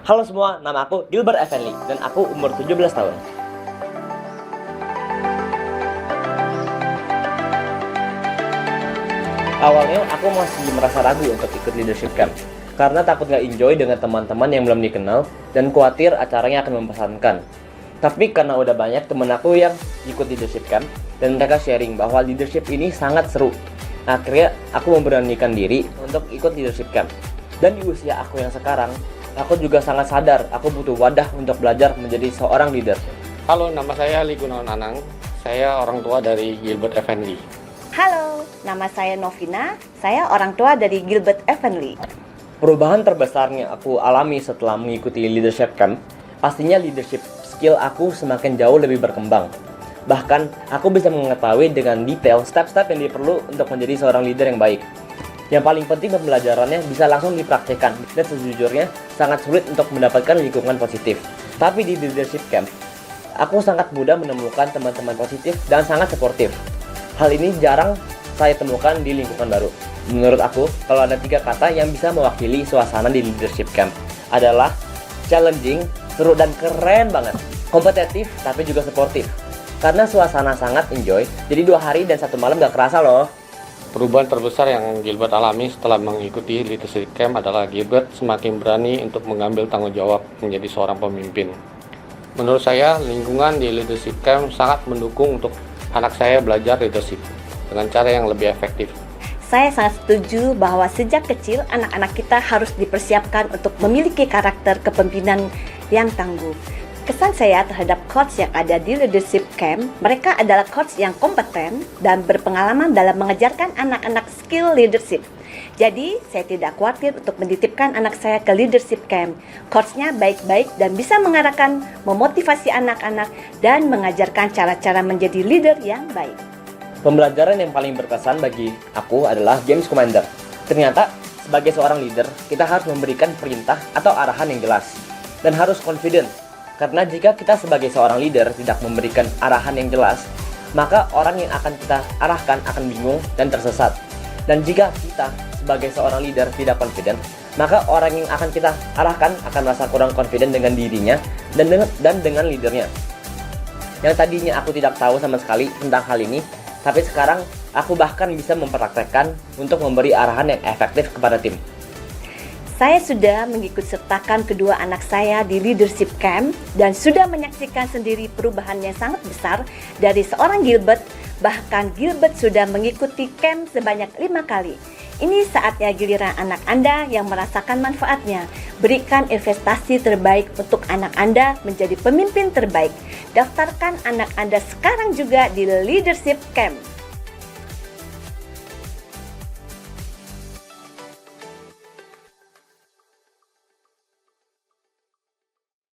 Halo semua, nama aku Gilbert Effenly dan aku umur 17 tahun. Awalnya aku masih merasa ragu untuk ikut leadership camp karena takut gak enjoy dengan teman-teman yang belum dikenal dan khawatir acaranya akan membosankan. Tapi karena udah banyak temen aku yang ikut leadership camp dan mereka sharing bahwa leadership ini sangat seru, akhirnya aku memberanikan diri untuk ikut leadership camp. Dan di usia aku yang sekarang, aku juga sangat sadar aku butuh wadah untuk belajar menjadi seorang leader. Halo, nama saya Ali Gunawan Anang. Saya orang tua dari Gilbert Effenly. Halo, nama saya Novina. Saya orang tua dari Gilbert Effenly. Perubahan terbesarnya aku alami setelah mengikuti leadership camp, pastinya leadership skill aku semakin jauh lebih berkembang. Bahkan, aku bisa mengetahui dengan detail step-step yang diperlu untuk menjadi seorang leader yang baik. Yang paling penting pembelajarannya bisa langsung dipraktikkan dan sejujurnya sangat sulit untuk mendapatkan lingkungan positif. Tapi di leadership camp, aku sangat mudah menemukan teman-teman positif dan sangat suportif. Hal ini jarang saya temukan di lingkungan baru. Menurut aku, kalau ada 3 kata yang bisa mewakili suasana di leadership camp adalah challenging, seru dan keren banget. Kompetitif tapi juga suportif. Karena suasana sangat enjoy, jadi 2 hari dan 1 malam gak kerasa loh. Perubahan terbesar yang Gilbert alami setelah mengikuti leadership camp adalah Gilbert semakin berani untuk mengambil tanggung jawab menjadi seorang pemimpin. Menurut saya, lingkungan di leadership camp sangat mendukung untuk anak saya belajar leadership dengan cara yang lebih efektif. Saya sangat setuju bahwa sejak kecil anak-anak kita harus dipersiapkan untuk memiliki karakter kepemimpinan yang tangguh. Kesan saya terhadap coach yang ada di leadership camp, mereka adalah coach yang kompeten dan berpengalaman dalam mengajarkan anak-anak skill leadership. Jadi, saya tidak khawatir untuk menitipkan anak saya ke leadership camp. Coachnya baik-baik dan bisa mengarahkan, memotivasi anak-anak, dan mengajarkan cara-cara menjadi leader yang baik. Pembelajaran yang paling berkesan bagi aku adalah Games Commander. Ternyata, sebagai seorang leader, kita harus memberikan perintah atau arahan yang jelas. Dan harus confident. Karena jika kita sebagai seorang leader tidak memberikan arahan yang jelas, maka orang yang akan kita arahkan akan bingung dan tersesat. Dan jika kita sebagai seorang leader tidak confident, maka orang yang akan kita arahkan akan merasa kurang confident dengan dirinya dan dengan leadernya. Yang tadinya aku tidak tahu sama sekali tentang hal ini, tapi sekarang aku bahkan bisa mempraktekkan untuk memberi arahan yang efektif kepada tim. Saya sudah mengikut sertakan kedua anak saya di leadership camp dan sudah menyaksikan sendiri perubahan yang sangat besar dari seorang Gilbert. Bahkan Gilbert sudah mengikuti camp sebanyak 5 kali. Ini saatnya giliran anak Anda yang merasakan manfaatnya. Berikan investasi terbaik untuk anak Anda menjadi pemimpin terbaik. Daftarkan anak Anda sekarang juga di leadership camp.